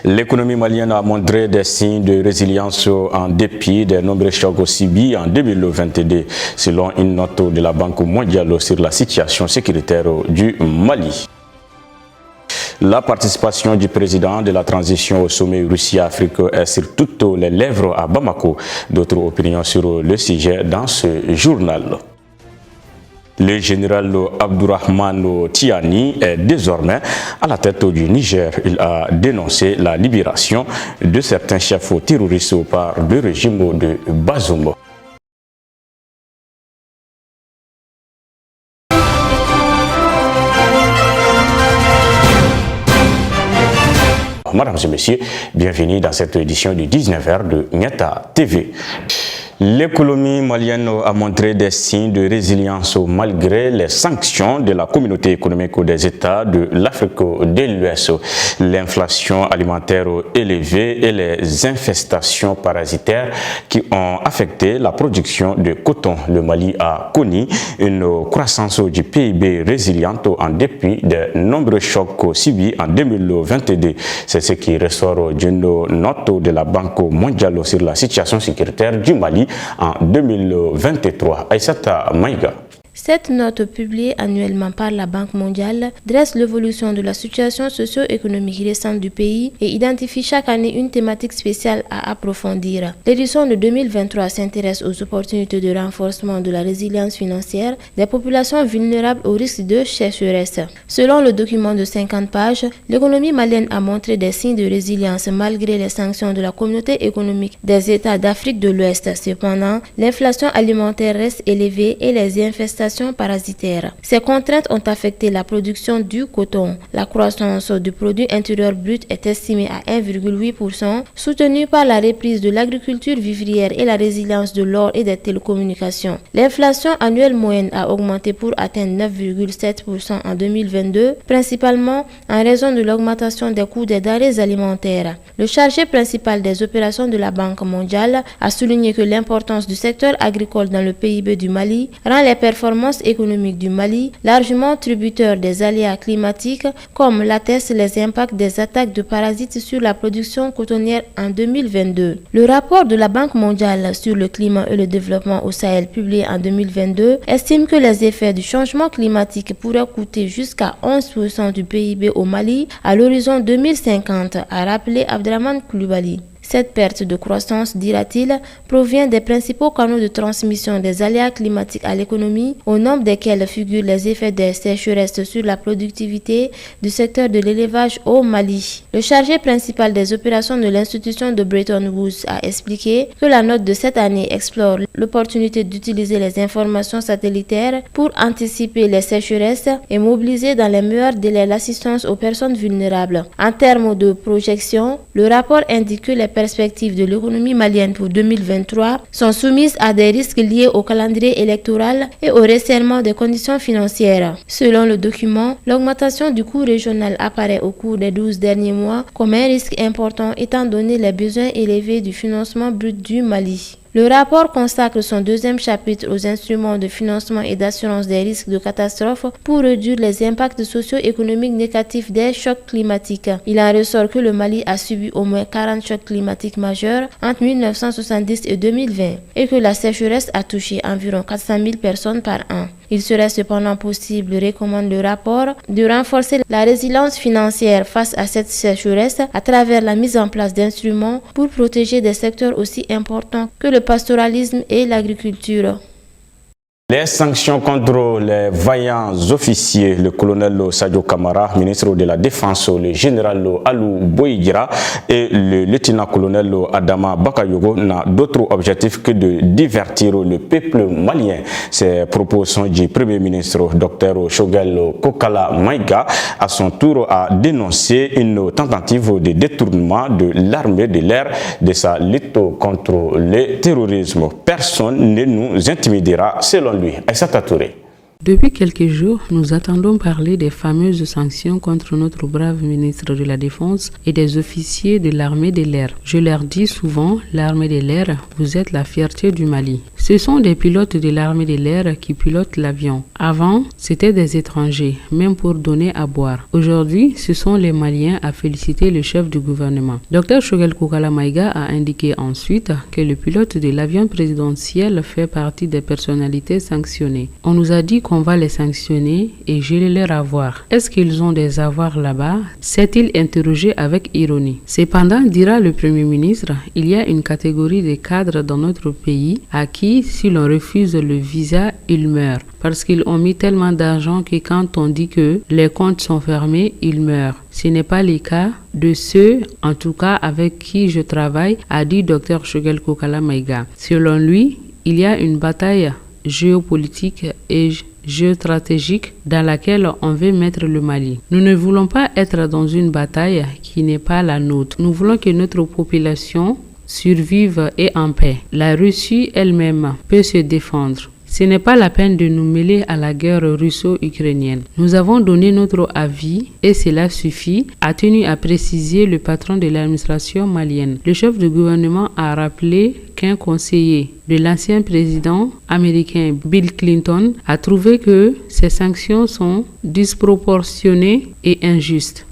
L'économie malienne a montré des signes de résilience en dépit des nombreux chocs subis en 2022, selon une note de la Banque mondiale sur la situation sécuritaire du Mali. La participation du président de la transition au sommet Russie-Afrique est sur toutes les lèvres à Bamako. D'autres opinions sur le sujet dans ce journal. Le général Abdourahmane Tiani est désormais à la tête du Niger. Il a dénoncé la libération de certains chefs terroristes par le régime de Bazoum. Mesdames et messieurs, bienvenue dans cette édition du 19h de Niata TV. L'économie malienne a montré des signes de résilience malgré les sanctions de la communauté économique des États de l'Afrique de l'Ouest. L'inflation alimentaire élevée et les infestations parasitaires qui ont affecté la production de coton. Le Mali a connu une croissance du PIB résiliente en dépit des nombreux chocs subis en 2022. C'est ce qui ressort d'une note de la Banque mondiale sur la situation sécuritaire du Mali en 2023. Aïssata Maïga. Cette note publiée annuellement par la Banque mondiale dresse l'évolution de la situation socio-économique récente du pays et identifie chaque année une thématique spéciale à approfondir. L'édition de 2023 s'intéresse aux opportunités de renforcement de la résilience financière des populations vulnérables au risque de sécheresse. Selon le document de 50 pages, l'économie malienne a montré des signes de résilience malgré les sanctions de la communauté économique des États d'Afrique de l'Ouest. Cependant, l'inflation alimentaire reste élevée et les infestations parasitaires. Ces contraintes ont affecté la production du coton. La croissance du produit intérieur brut est estimée à 1,8%, soutenue par la reprise de l'agriculture vivrière et la résilience de l'or et des télécommunications. L'inflation annuelle moyenne a augmenté pour atteindre 9,7% en 2022, principalement en raison de l'augmentation des coûts des denrées alimentaires. Le chargé principal des opérations de la Banque mondiale a souligné que l'importance du secteur agricole dans le PIB du Mali rend les performances économique du Mali, largement tributaire des aléas climatiques, comme l'attestent les impacts des attaques de parasites sur la production cotonnière en 2022. Le rapport de la Banque mondiale sur le climat et le développement au Sahel, publié en 2022, estime que les effets du changement climatique pourraient coûter jusqu'à 11% du PIB au Mali à l'horizon 2050, a rappelé Abdraman Koulibaly. Cette perte de croissance, dira-t-il, provient des principaux canaux de transmission des aléas climatiques à l'économie, au nombre desquels figurent les effets des sécheresses sur la productivité du secteur de l'élevage au Mali. Le chargé principal des opérations de l'institution de Bretton Woods a expliqué que la note de cette année explore l'opportunité d'utiliser les informations satellitaires pour anticiper les sécheresses et mobiliser dans les meilleurs délais l'assistance aux personnes vulnérables. En termes de projection, le rapport indique que les perspectives de l'économie malienne pour 2023 sont soumises à des risques liés au calendrier électoral et au resserrement des conditions financières. Selon le document, l'augmentation du coût régional apparaît au cours des 12 derniers mois comme un risque important étant donné les besoins élevés du financement brut du Mali. Le rapport consacre son deuxième chapitre aux instruments de financement et d'assurance des risques de catastrophe pour réduire les impacts socio-économiques négatifs des chocs climatiques. Il en ressort que le Mali a subi au moins 40 chocs climatiques majeurs entre 1970 et 2020 et que la sécheresse a touché environ 400 000 personnes par an. Il serait cependant possible, recommande le rapport, de renforcer la résilience financière face à cette sécheresse à travers la mise en place d'instruments pour protéger des secteurs aussi importants que le pastoralisme et l'agriculture. Les sanctions contre les vaillants officiers, le colonel Sadio Kamara, ministre de la Défense, le général Alou Boïgira et le lieutenant-colonel Adama Bakayogo n'ont d'autre objectif que de divertir le peuple malien. Ces propos sont du Premier ministre Dr Choguel Kokala Maïga. À son tour, a dénoncé une tentative de détournement de l'armée de l'air de sa lutte contre le terrorisme. Personne ne nous intimidera, selon lui. Aïssata Touré. Depuis quelques jours, nous attendons parler des fameuses sanctions contre notre brave ministre de la Défense et des officiers de l'armée de l'air. Je leur dis souvent, l'armée de l'air, vous êtes la fierté du Mali. Ce sont des pilotes de l'armée de l'air qui pilotent l'avion. Avant, c'était des étrangers, même pour donner à boire. Aujourd'hui, ce sont les Maliens à féliciter le chef du gouvernement. Dr Choguel Kokala Maïga a indiqué ensuite que le pilote de l'avion présidentiel fait partie des personnalités sanctionnées. On nous a dit qu'on va les sanctionner et geler leur avoir. Est-ce qu'ils ont des avoirs là-bas? S'est-il interrogé avec ironie. Cependant, dira le Premier ministre, il y a une catégorie de cadres dans notre pays à qui, si l'on refuse le visa, ils meurent. Parce qu'ils ont mis tellement d'argent que quand on dit que les comptes sont fermés, ils meurent. Ce n'est pas le cas de ceux, en tout cas avec qui je travaille, a dit Dr Choguel Kokala Maïga. Selon lui, il y a une bataille géopolitique et géostratégique dans laquelle on veut mettre le Mali. Nous ne voulons pas être dans une bataille qui n'est pas la nôtre. Nous voulons que notre population survive et en paix. La Russie elle-même peut se défendre. Ce n'est pas la peine de nous mêler à la guerre russo-ukrainienne. Nous avons donné notre avis et cela suffit, a tenu à préciser le patron de l'administration malienne. Le chef du gouvernement a rappelé qu'un conseiller de l'ancien président américain Bill Clinton a trouvé que ces sanctions sont disproportionnées et injustes.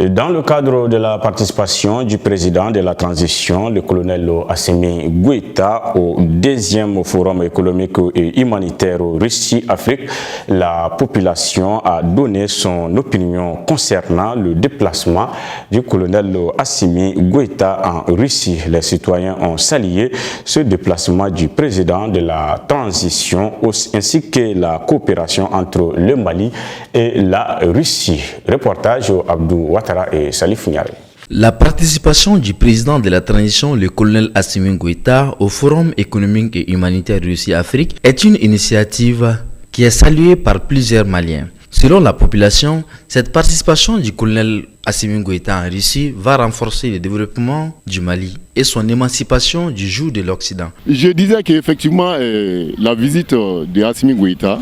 Dans le cadre de la participation du président de la transition, le colonel Assimi Goïta, au deuxième forum économique et humanitaire Russie-Afrique, la population a donné son opinion concernant le déplacement du colonel Assimi Goïta en Russie. Les citoyens ont salué ce déplacement du président de la transition ainsi que la coopération entre le Mali et la Russie. Reportage Abdou Ouattara et Salif Niaré. La participation du président de la transition, le colonel Assimi Goïta, au Forum économique et humanitaire Russie-Afrique est une initiative qui est saluée par plusieurs Maliens. Selon la population, cette participation du colonel Assimi Goïta en Russie va renforcer le développement du Mali et son émancipation du joug de l'Occident. Je disais qu'effectivement, la visite de Assimi Goïta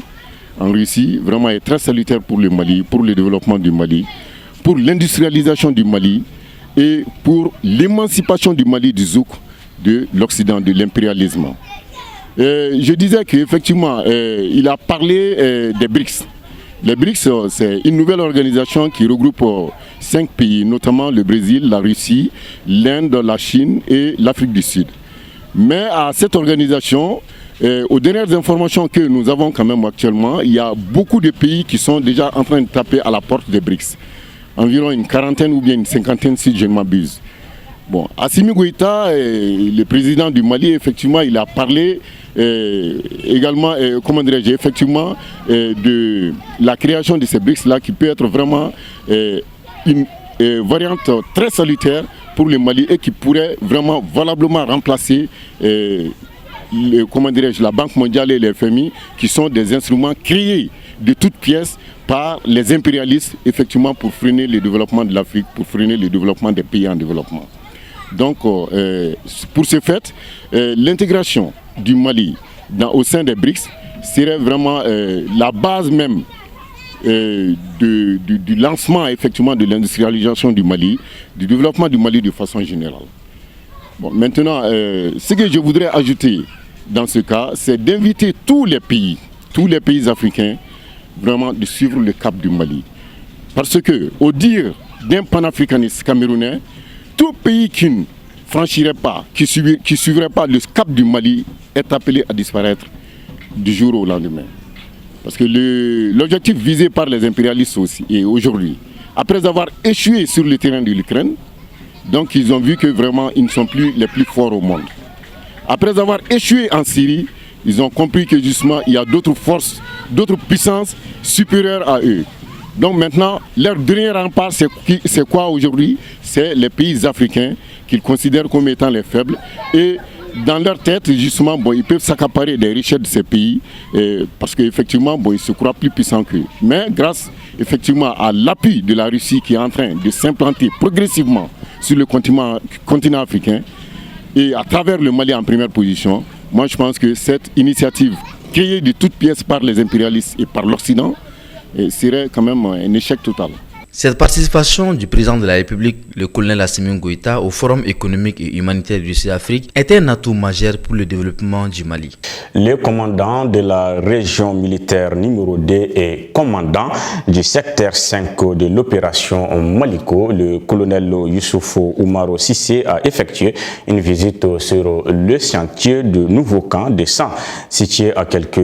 en Russie vraiment est très salutaire pour le Mali, pour le développement du Mali, pour l'industrialisation du Mali et pour l'émancipation du Mali du zouk de l'Occident, de l'impérialisme. Je disais qu'effectivement, il a parlé des BRICS. Les BRICS, c'est une nouvelle organisation qui regroupe 5 pays, notamment le Brésil, la Russie, l'Inde, la Chine et l'Afrique du Sud. Mais à cette organisation, aux dernières informations que nous avons quand même actuellement, il y a beaucoup de pays qui sont déjà en train de taper à la porte des BRICS. Environ une quarantaine ou bien une cinquantaine si je ne m'abuse. Bon, Assimi Goïta, le président du Mali, effectivement, il a parlé également, effectivement, de la création de ces BRICS-là qui peut être vraiment une variante très salutaire pour le Mali et qui pourrait vraiment valablement remplacer la Banque mondiale et les FMI qui sont des instruments créés de toutes pièces par les impérialistes, effectivement, pour freiner le développement de l'Afrique, pour freiner le développement des pays en développement. Donc, pour ce fait, l'intégration du Mali au sein des BRICS serait vraiment la base même du lancement, effectivement, de l'industrialisation du Mali, du développement du Mali de façon générale. Bon, maintenant, ce que je voudrais ajouter dans ce cas, c'est d'inviter tous les pays africains, vraiment de suivre le cap du Mali. Parce que, au dire d'un panafricaniste camerounais, tout pays qui ne franchirait pas, qui suivrait pas le cap du Mali est appelé à disparaître du jour au lendemain. Parce que l'objectif visé par les impérialistes aussi, et aujourd'hui, après avoir échoué sur le terrain de l'Ukraine, donc ils ont vu que vraiment ils ne sont plus les plus forts au monde. Après avoir échoué en Syrie, ils ont compris que justement il y a d'autres forces, d'autres puissances supérieures à eux. Donc maintenant, leur dernier rempart, c'est quoi aujourd'hui? C'est les pays africains qu'ils considèrent comme étant les faibles. Et dans leur tête, justement, ils peuvent s'accaparer des richesses de ces pays parce qu'effectivement, ils se croient plus puissants qu'eux. Mais grâce effectivement à l'appui de la Russie qui est en train de s'implanter progressivement sur le continent africain et à travers le Mali en première position, moi je pense que cette initiative créé de toutes pièces par les impérialistes et par l'Occident serait quand même un échec total. Cette participation du président de la République, le colonel Assimi Goïta, au Forum économique et humanitaire Russie-Afrique est un atout majeur pour le développement du Mali. Le commandant de la région militaire numéro 2 et commandant du secteur 5 de l'opération Maliko, le colonel Youssoufou Oumaro Sissé, a effectué une visite sur le chantier de nouveau camp de sang situé à quelques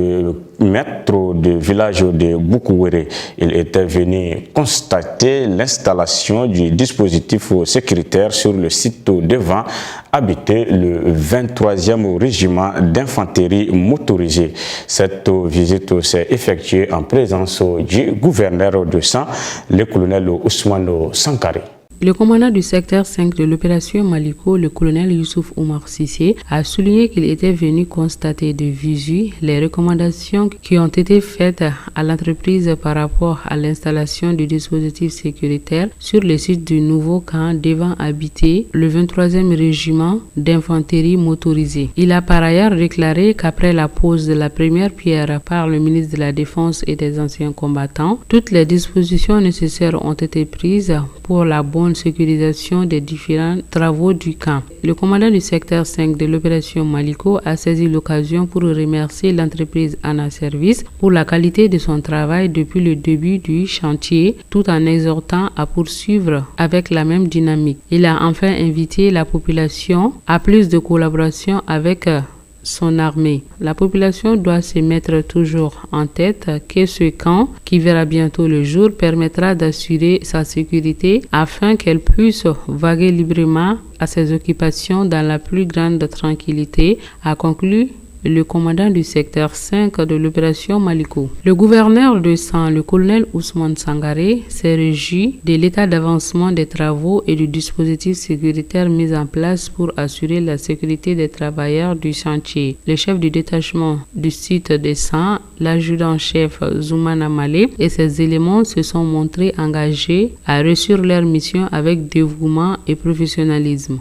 mètres du village de Boukouéré. Il était venu constater l'installation du dispositif sécuritaire sur le site devant habiter le 23e régiment d'infanterie motorisée. Cette visite s'est effectuée en présence du gouverneur de San, le colonel Ousmane Sankare. Le commandant du secteur 5 de l'opération Maliko, le colonel Youssouf Oumar Sissé, a souligné qu'il était venu constater de visu les recommandations qui ont été faites à l'entreprise par rapport à l'installation du dispositif sécuritaire sur le site du nouveau camp devant habiter le 23e régiment d'infanterie motorisée. Il a par ailleurs déclaré qu'après la pose de la première pierre par le ministre de la Défense et des anciens combattants, toutes les dispositions nécessaires ont été prises pour la bonne sécurisation des différents travaux du camp. Le commandant du secteur 5 de l'opération Maliko a saisi l'occasion pour remercier l'entreprise Anna Service pour la qualité de son travail depuis le début du chantier, tout en exhortant à poursuivre avec la même dynamique. Il a enfin invité la population à plus de collaboration avec son armée. La population doit se mettre toujours en tête que ce camp, qui verra bientôt le jour, permettra d'assurer sa sécurité afin qu'elle puisse vaguer librement à ses occupations dans la plus grande tranquillité, a conclu le commandant du secteur 5 de l'opération Maliko. Le gouverneur de San, le colonel Ousmane Sangaré, s'est réjoui de l'état d'avancement des travaux et du dispositif sécuritaire mis en place pour assurer la sécurité des travailleurs du chantier. Le chef du détachement du site de San, l'adjudant-chef Zoumana Malé et ses éléments se sont montrés engagés à réussir leur mission avec dévouement et professionnalisme.